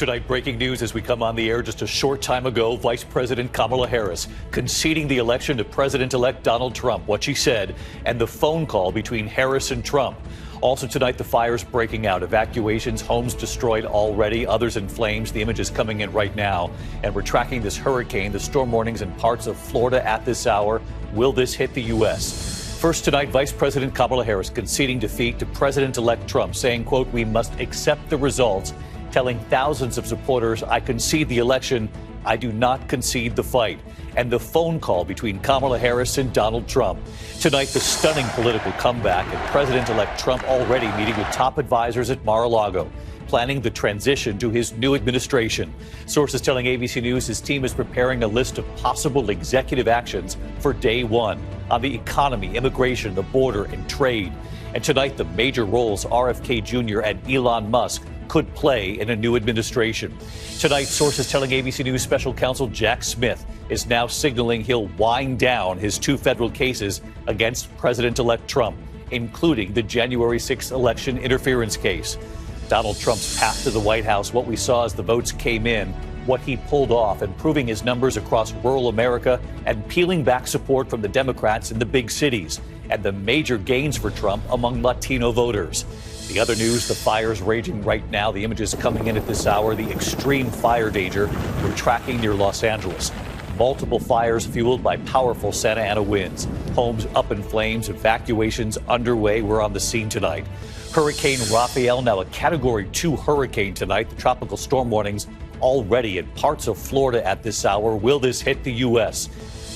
Tonight, breaking news as we come on the air just a short time ago, Vice President Kamala Harris conceding the election to President-elect Donald Trump, what she said, and the phone call between Harris and Trump. Also tonight, the fires breaking out, evacuations, homes destroyed already, others in flames. The images coming in right now. And we're tracking this hurricane, the storm warnings in parts of Florida at this hour. Will this hit the U.S.? First tonight, Vice President Kamala Harris conceding defeat to President-elect Trump, saying, quote, "We must accept the results," telling thousands of supporters, "I concede the election. I do not concede the fight." And the phone call between Kamala Harris and Donald Trump. Tonight, the stunning political comeback, and President-elect Trump already meeting with top advisors at Mar-a-Lago, planning the transition to his new administration. Sources telling ABC News his team is preparing a list of possible executive actions for day one on the economy, immigration, the border, and trade. And tonight, the major roles RFK Jr. and Elon Musk could play in a new administration. Tonight, sources telling ABC News special counsel Jack Smith is now signaling he'll wind down his two federal cases against President-elect Trump, including the January 6th election interference case. Donald Trump's path to the White House, what we saw as the votes came in, what he pulled off, improving his numbers across rural America and peeling back support from the Democrats in the big cities, and the major gains for Trump among Latino voters. The other news, the fires raging right now, the images coming in at this hour, the extreme fire danger we're tracking near Los Angeles. Multiple fires fueled by powerful Santa Ana winds. Homes up in flames, evacuations underway. We're on the scene tonight. Hurricane Rafael, now a Category 2 hurricane tonight. The tropical storm warnings already in parts of Florida at this hour. Will this hit the U.S.?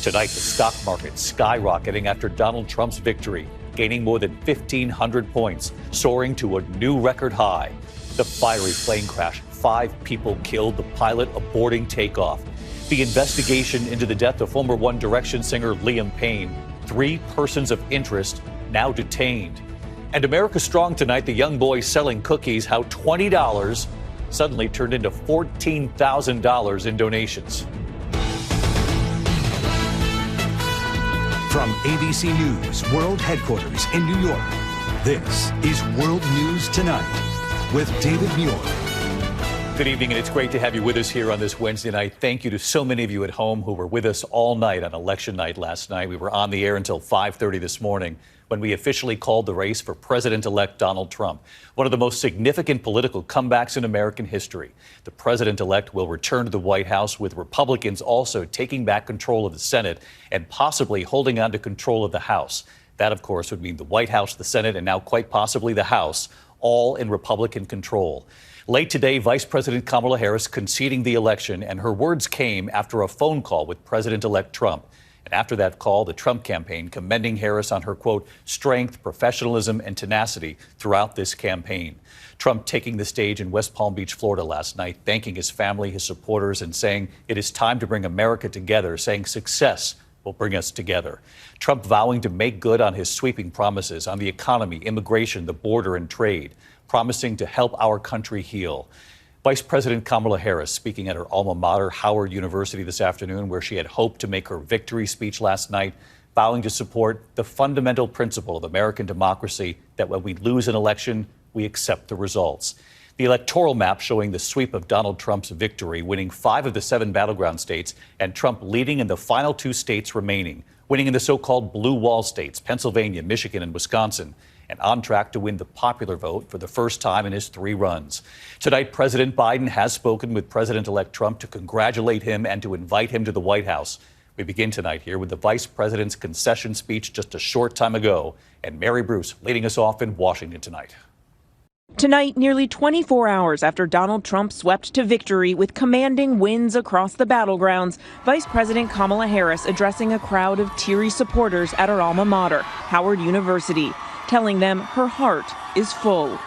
Tonight, the stock market skyrocketing after Donald Trump's victory, gaining more than 1,500 points, soaring to a new record high. The fiery plane crash, 5 people killed, the pilot aborting takeoff. The investigation into the death of former One Direction singer Liam Payne, 3 persons of interest now detained. And America Strong tonight, the young boy selling cookies, how $20 suddenly turned into $14,000 in donations. From ABC News World Headquarters in New York, this is World News Tonight with David Muir. Good evening, and it's great to have you with us here on this Wednesday night. Thank you to so many of you at home who were with us all night on election night last night. We were on the air until 5:30 this morning when we officially called the race for President-elect Donald Trump, one of the most significant political comebacks in American history. The President-elect will return to the White House, with Republicans also taking back control of the Senate and possibly holding on to control of the House. That, of course, would mean the White House, the Senate, and now quite possibly the House, all in Republican control. Late today, Vice President Kamala Harris conceding the election, and her words came after a phone call with President-elect Trump. And after that call, the Trump campaign commending Harris on her, quote, strength, professionalism, and tenacity throughout this campaign. Trump taking the stage in West Palm Beach, Florida last night, thanking his family, his supporters, and saying it is time to bring America together, saying success will bring us together. Trump vowing to make good on his sweeping promises on the economy, immigration, the border, and trade, promising to help our country heal. Vice President Kamala Harris speaking at her alma mater, Howard University, this afternoon, where she had hoped to make her victory speech last night, vowing to support the fundamental principle of American democracy that when we lose an election, we accept the results. The electoral map showing the sweep of Donald Trump's victory, winning 5 of the 7 battleground states, and Trump leading in the final 2 states remaining, winning in the so-called blue wall states, Pennsylvania, Michigan, and Wisconsin, and on track to win the popular vote for the first time in his 3 runs. Tonight, President Biden has spoken with President-elect Trump to congratulate him and to invite him to the White House. We begin tonight here with the Vice President's concession speech just a short time ago, and Mary Bruce leading us off in Washington tonight. Tonight, nearly 24 hours after Donald Trump swept to victory with commanding wins across the battlegrounds, Vice President Kamala Harris addressing a crowd of teary supporters at her alma mater, Howard University, telling them her heart is full.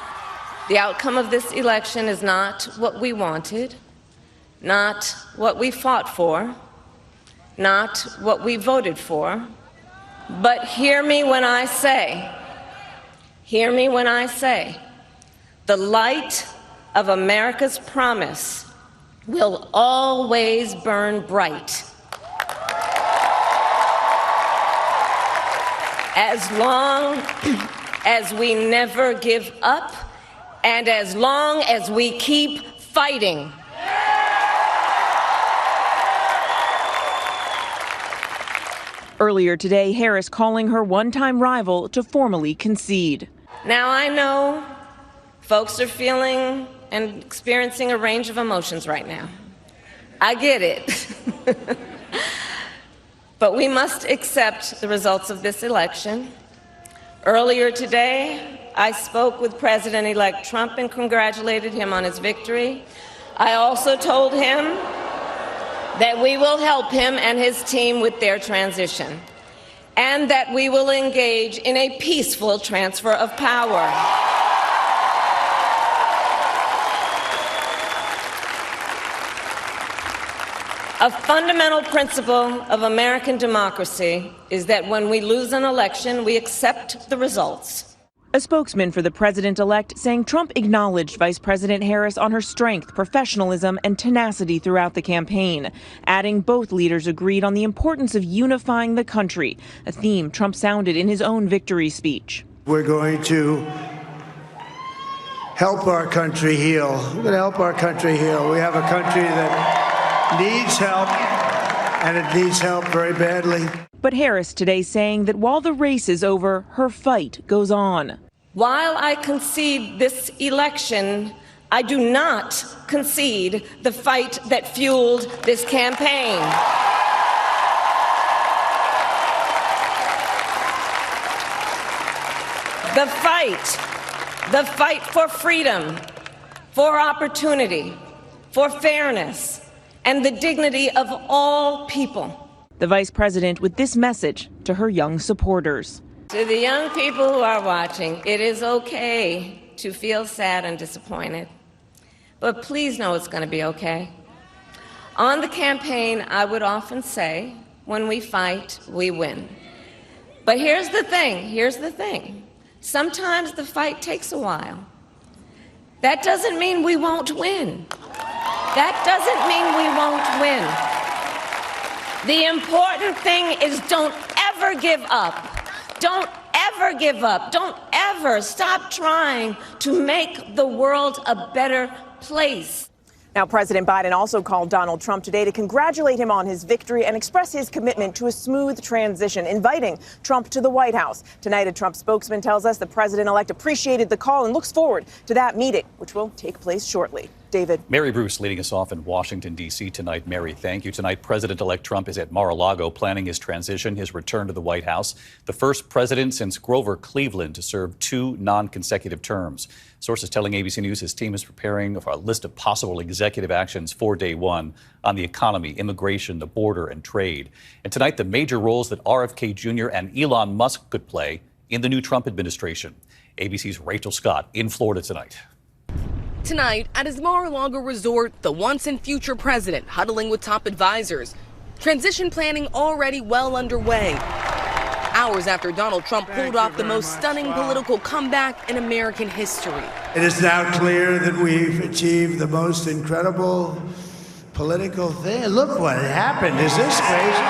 The outcome of this election is not what we wanted, not what we fought for, not what we voted for, but hear me when I say, the light of America's promise will always burn bright. As long as we never give up, and as long as we keep fighting. Earlier today, Harris calling her one-time rival to formally concede. Now, I know folks are feeling and experiencing a range of emotions right now. I get it. But we must accept the results of this election. Earlier today, I spoke with President-elect Trump and congratulated him on his victory. I also told him that we will help him and his team with their transition, and that we will engage in a peaceful transfer of power. A fundamental principle of American democracy is that when we lose an election, we accept the results. A spokesman for the president-elect saying Trump acknowledged Vice President Harris on her strength, professionalism, and tenacity throughout the campaign, adding both leaders agreed on the importance of unifying the country, a theme Trump sounded in his own victory speech. We're going to help our country heal. We're going to help our country heal. We have a country that needs help, and it needs help very badly. But Harris today saying that while the race is over, her fight goes on. While I concede this election, I do not concede the fight that fueled this campaign. The fight for freedom, for opportunity, for fairness, and the dignity of all people. The vice president with this message to her young supporters. To the young people who are watching, it is okay to feel sad and disappointed, but please know it's going to be okay. On the campaign, I would often say, when we fight, we win. But here's the thing. Sometimes the fight takes a while. That doesn't mean we won't win. That doesn't mean we won't win. The important thing is don't ever give up. Don't ever give up. Don't ever stop trying to make the world a better place. Now, President Biden also called Donald Trump today to congratulate him on his victory and express his commitment to a smooth transition, inviting Trump to the White House. Tonight, a Trump spokesman tells us the president-elect appreciated the call and looks forward to that meeting, which will take place shortly. David. Mary Bruce leading us off in Washington, D.C. tonight. Mary, thank you. Tonight, President-elect Trump is at Mar-a-Lago planning his transition, his return to the White House, the first president since Grover Cleveland to serve 2 non-consecutive terms. Sources telling ABC News his team is preparing for a list of possible executive actions for day one on the economy, immigration, the border, and trade. And tonight, the major roles that RFK Jr. and Elon Musk could play in the new Trump administration. ABC's Rachel Scott in Florida tonight. Tonight, at his Mar-a-Lago resort, the once and future president huddling with top advisors. Transition planning already well underway. Hours after Donald Trump pulled off the most stunning political comeback in American history. It is now clear that we've achieved the most incredible political thing. Look what happened. Is this crazy?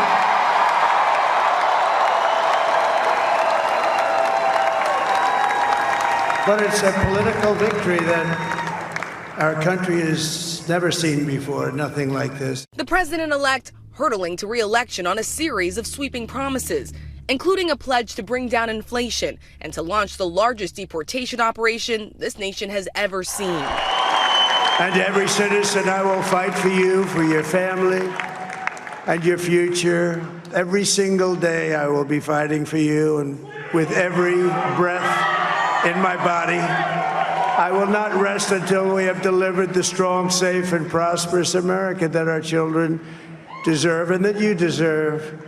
But it's a political victory that our country has never seen before, nothing like this. The president-elect hurtling to re-election on a series of sweeping promises, including a pledge to bring down inflation and to launch the largest deportation operation this nation has ever seen. And every citizen, I will fight for you, for your family, and your future. Every single day I will be fighting for you, and with every breath in my body, I will not rest until we have delivered the strong, safe, and prosperous America that our children deserve and that you deserve.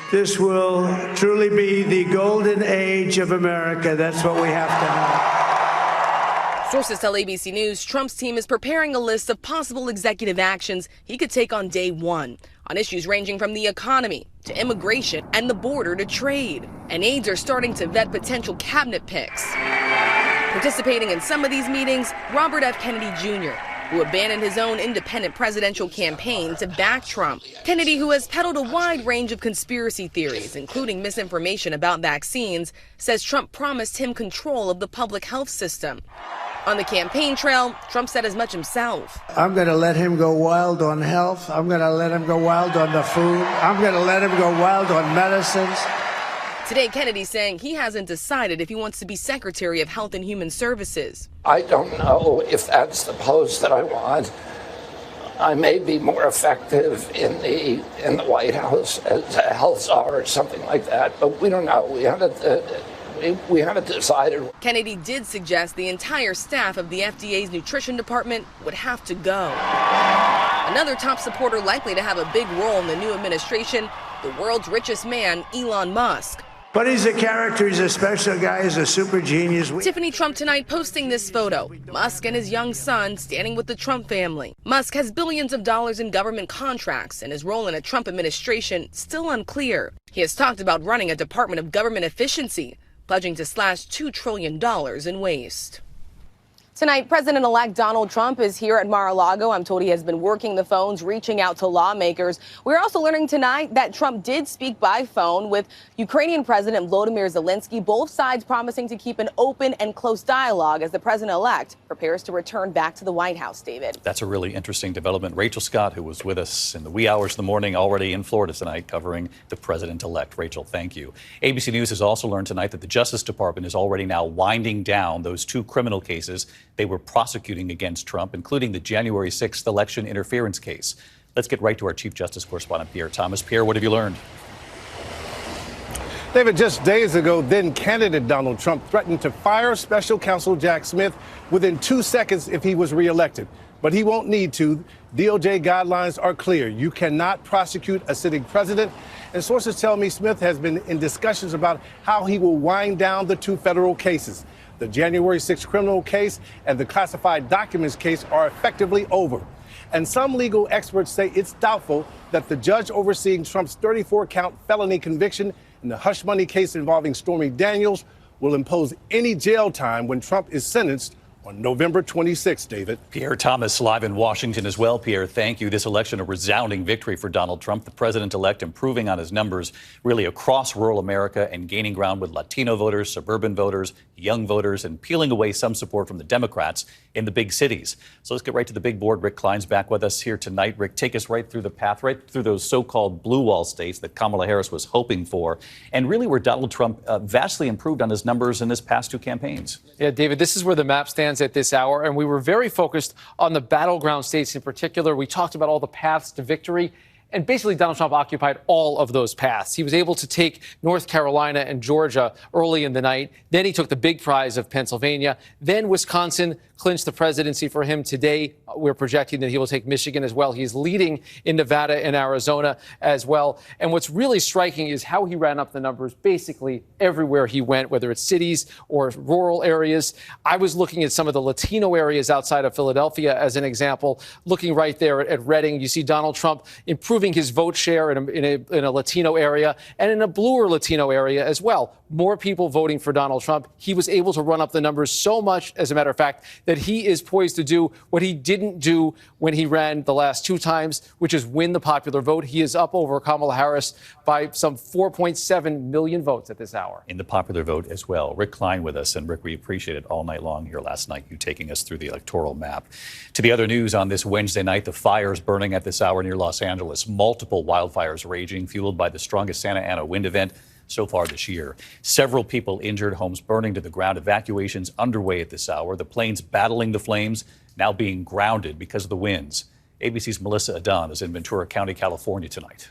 This will truly be the golden age of America. That's what we have to have. Sources tell ABC News Trump's team is preparing a list of possible executive actions he could take on day one on issues ranging from the economy to immigration and the border to trade. And aides are starting to vet potential cabinet picks. Participating in some of these meetings, Robert F. Kennedy Jr., who abandoned his own independent presidential campaign to back Trump. Kennedy, who has peddled a wide range of conspiracy theories, including misinformation about vaccines, says Trump promised him control of the public health system. On the campaign trail, Trump said as much himself. I'm going to let him go wild on health. I'm going to let him go wild on the food. I'm going to let him go wild on medicines. Today, Kennedy saying he hasn't decided if he wants to be Secretary of Health and Human Services. I don't know if that's the post that I want. I may be more effective in the White House as a health czar or something like that, but we don't know. We haven't decided. Kennedy did suggest the entire staff of the FDA's nutrition department would have to go. Another top supporter likely to have a big role in the new administration, the world's richest man, Elon Musk. But he's a character. He's a special guy. He's a super genius. Tiffany Trump tonight posting this photo. Musk and his young son standing with the Trump family. Musk has billions of dollars in government contracts, and his role in a Trump administration still unclear. He has talked about running a Department of Government Efficiency, pledging to slash $2 trillion in waste. Tonight, President-elect Donald Trump is here at Mar-a-Lago. I'm told he has been working the phones, reaching out to lawmakers. We're also learning tonight that Trump did speak by phone with Ukrainian President Volodymyr Zelensky, both sides promising to keep an open and close dialogue as the president-elect prepares to return back to the White House, David. That's a really interesting development. Rachel Scott, who was with us in the wee hours of the morning, already in Florida tonight, covering the president-elect. Rachel, thank you. ABC News has also learned tonight that the Justice Department is already now winding down those 2 criminal cases they were prosecuting against Trump, including the January 6th election interference case. Let's get right to our Chief Justice correspondent, Pierre Thomas. Pierre, what have you learned? David, just days ago, then candidate Donald Trump threatened to fire special counsel Jack Smith within 2 seconds if he was reelected. But he won't need to. DOJ guidelines are clear. You cannot prosecute a sitting president. And sources tell me Smith has been in discussions about how he will wind down the 2 federal cases. The January 6th criminal case and the classified documents case are effectively over. And some legal experts say it's doubtful that the judge overseeing Trump's 34-count felony conviction in the hush money case involving Stormy Daniels will impose any jail time when Trump is sentenced on November 26th, David. Pierre Thomas live in Washington as well. Pierre, thank you. This election a resounding victory for Donald Trump, the president-elect, improving on his numbers really across rural America and gaining ground with Latino voters, suburban voters, young voters, and peeling away some support from the Democrats in the big cities. So let's get right to the big board. Rick Klein's back with us here tonight. Rick, take us right through the path, right through those so-called blue wall states that Kamala Harris was hoping for, and really where Donald Trump vastly improved on his numbers in his past 2 campaigns. Yeah, David, this is where the map stands at this hour, and we were very focused on the battleground states in particular. We talked about all the paths to victory. And basically, Donald Trump occupied all of those paths. He was able to take North Carolina and Georgia early in the night. Then he took the big prize of Pennsylvania. Then Wisconsin clinched the presidency for him. Today, we're projecting that he will take Michigan as well. He's leading in Nevada and Arizona as well. And what's really striking is how he ran up the numbers basically everywhere he went, whether it's cities or rural areas. I was looking at some of the Latino areas outside of Philadelphia as an example. Looking right there at Reading, you see Donald Trump improving his vote share in a Latino area and in a bluer Latino area as well. More people voting for Donald Trump. He was able to run up the numbers so much, as a matter of fact, that he is poised to do what he didn't do when he ran the last 2 times, which is win the popular vote. He is up over Kamala Harris by some 4.7 million votes at this hour. In the popular vote as well. Rick Klein with us. And Rick, we appreciate it all night long here last night, you taking us through the electoral map. To the other news on this Wednesday night, the fires burning at this hour near Los Angeles. Multiple wildfires raging, fueled by the strongest Santa Ana wind event so far this year. Several people injured, homes burning to the ground, evacuations underway at this hour. The planes battling the flames now being grounded because of the winds. ABC's Melissa Adon is in Ventura County, California tonight.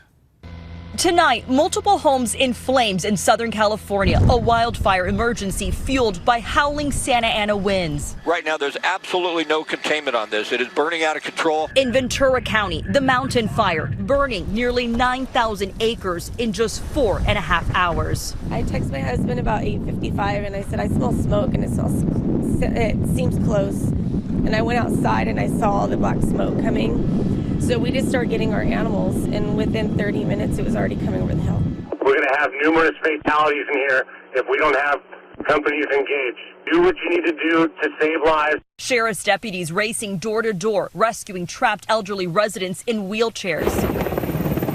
Tonight, multiple homes in flames in Southern California, a wildfire emergency fueled by howling Santa Ana winds. Right now, there's absolutely no containment on this. It is burning out of control. In Ventura County, the mountain fire burning nearly 9,000 acres in just 4.5 hours. I texted my husband about 8:55 and I said, I smell smoke and it seems close. And I went outside and I saw the black smoke coming. So we just started getting our animals, and within 30 minutes, it was already coming over the hill. We're going to have numerous fatalities in here if we don't have companies engaged. Do what you need to do to save lives. Sheriff's deputies racing door to door, rescuing trapped elderly residents in wheelchairs.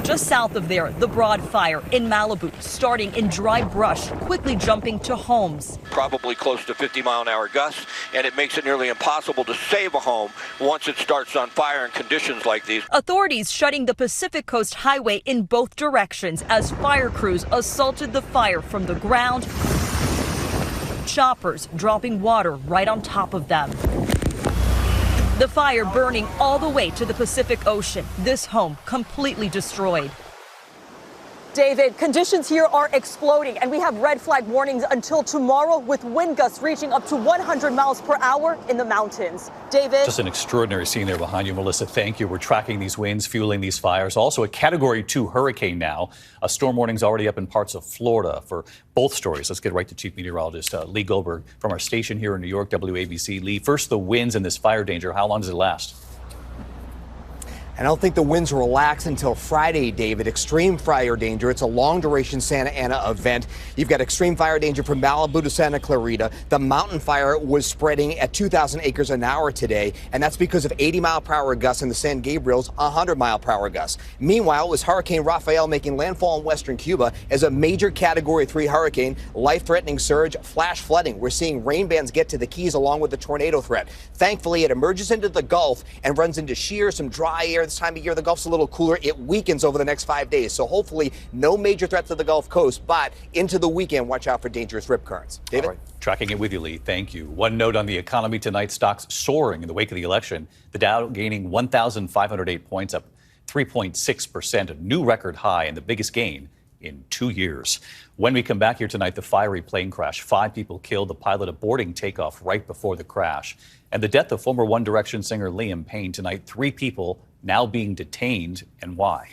Just south of there, the Broad Fire in Malibu, starting in dry brush, quickly jumping to homes. Probably close to 50-mile-an-hour gusts, and it makes it nearly impossible to save a home once it starts on fire in conditions like these. Authorities shutting the Pacific Coast Highway in both directions as fire crews assaulted the fire from the ground, choppers dropping water right on top of them. The fire burning all the way to the Pacific Ocean. This home completely destroyed. David, conditions here are exploding, and we have red flag warnings until tomorrow, with wind gusts reaching up to 100 miles per hour in the mountains. David? Just an extraordinary scene there behind you, Melissa. Thank you. We're tracking these winds, fueling these fires. Also a Category 2 hurricane now. A storm warning's already up in parts of Florida for both stories. Let's get right to Chief Meteorologist Lee Goldberg from our station here in New York, WABC. Lee, first the winds and this fire danger. How long does it last? And I don't think the winds will relax until Friday, David. Extreme fire danger. It's a long-duration Santa Ana event. You've got extreme fire danger from Malibu to Santa Clarita. The mountain fire was spreading at 2,000 acres an hour today, and that's because of 80-mile-per-hour gusts in the San Gabriel's 100-mile-per-hour gusts. Meanwhile, it was Hurricane Rafael making landfall in western Cuba as a major Category 3 hurricane, life-threatening surge, flash flooding. We're seeing rain bands get to the Keys along with the tornado threat. Thankfully, it emerges into the Gulf and runs into sheer, some dry air. This time of year, the Gulf's a little cooler. It weakens over the next 5 days. So hopefully no major threats to the Gulf Coast, but into the weekend, watch out for dangerous rip currents. David? All right. Tracking it with you, Lee. Thank you. One note on the economy tonight, stocks soaring in the wake of the election. The Dow gaining 1,508 points, up 3.6%, a new record high and the biggest gain in 2 years. When we come back here tonight, the fiery plane crash. 5 people killed, the pilot aborting takeoff right before the crash. And the death of former One Direction singer Liam Payne tonight. 3 people now being detained, and why.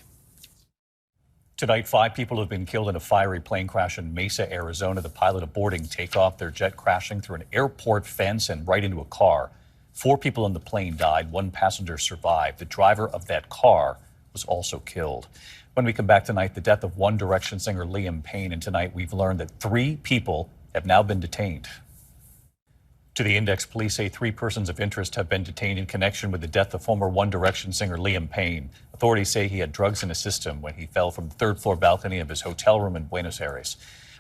Tonight, 5 people have been killed in a fiery plane crash in Mesa, Arizona. The pilot aborting takeoff, their jet crashing through an airport fence and right into a car. 4 people in the plane died. 1 passenger survived. The driver of that car was also killed. When we come back tonight, the death of One Direction singer Liam Payne. And tonight, we've learned that 3 people have now been detained. To the Index, police say 3 persons of interest have been detained in connection with the death of former One Direction singer Liam Payne. Authorities say he had drugs in his system when he fell from the 3rd-floor balcony of his hotel room in Buenos Aires.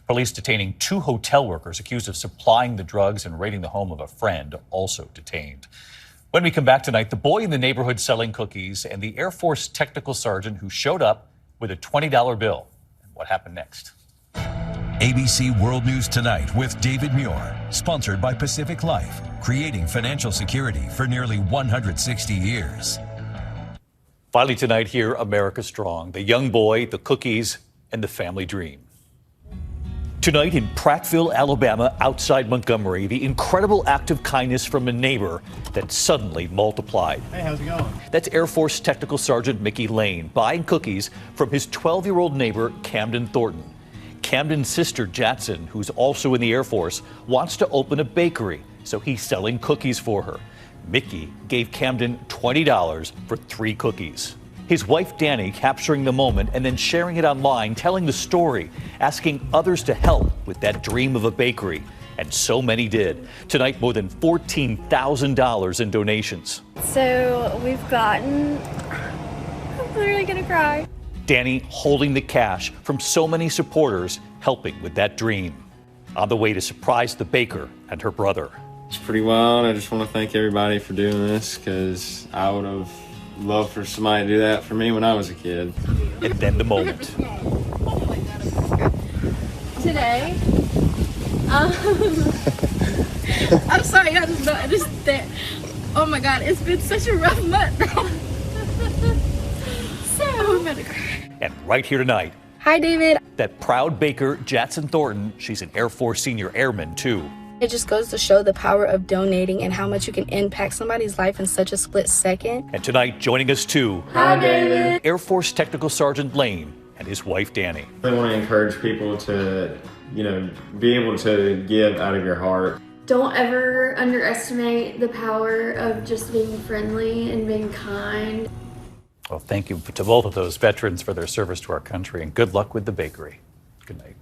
Police detaining 2 hotel workers accused of supplying the drugs and raiding the home of a friend, also detained. When we come back tonight, the boy in the neighborhood selling cookies and the Air Force technical sergeant who showed up with a $20 bill. And what happened next? ABC World News Tonight with David Muir, sponsored by Pacific Life, creating financial security for nearly 160 years. Finally tonight here, America Strong, the young boy, the cookies, and the family dream. Tonight in Prattville, Alabama, outside Montgomery, the incredible act of kindness from a neighbor that suddenly multiplied. Hey, how's it going? That's Air Force Technical Sergeant Mickey Lane buying cookies from his 12-year-old neighbor, Camden Thornton. Camden's sister, Jatson, who's also in the Air Force, wants to open a bakery, so he's selling cookies for her. Mickey gave Camden $20 for 3 cookies. His wife, Danny, capturing the moment and then sharing it online, telling the story, asking others to help with that dream of a bakery. And so many did. Tonight, more than $14,000 in donations. So we've gotten, I'm literally gonna cry. Danny holding the cash from so many supporters helping with that dream. On the way to surprise the baker and her brother. It's pretty wild. I just want to thank everybody for doing this, because I would have loved for somebody to do that for me when I was a kid. And then the moment. Today, I'm sorry, I just don't understand. Oh my God, it's been such a rough month. I'm gonna cry. And right here tonight, Hi, David. that proud baker, Jatson Thornton. She's an Air Force senior airman, too. It just goes to show the power of donating and how much you can impact somebody's life in such a split second. And tonight, joining us, too, Hi, David. Air Force Technical Sergeant Lane and his wife, Danny. I want to encourage people to, be able to give out of your heart. Don't ever underestimate the power of just being friendly and being kind. Well, thank you to both of those veterans for their service to our country, and good luck with the bakery. Good night.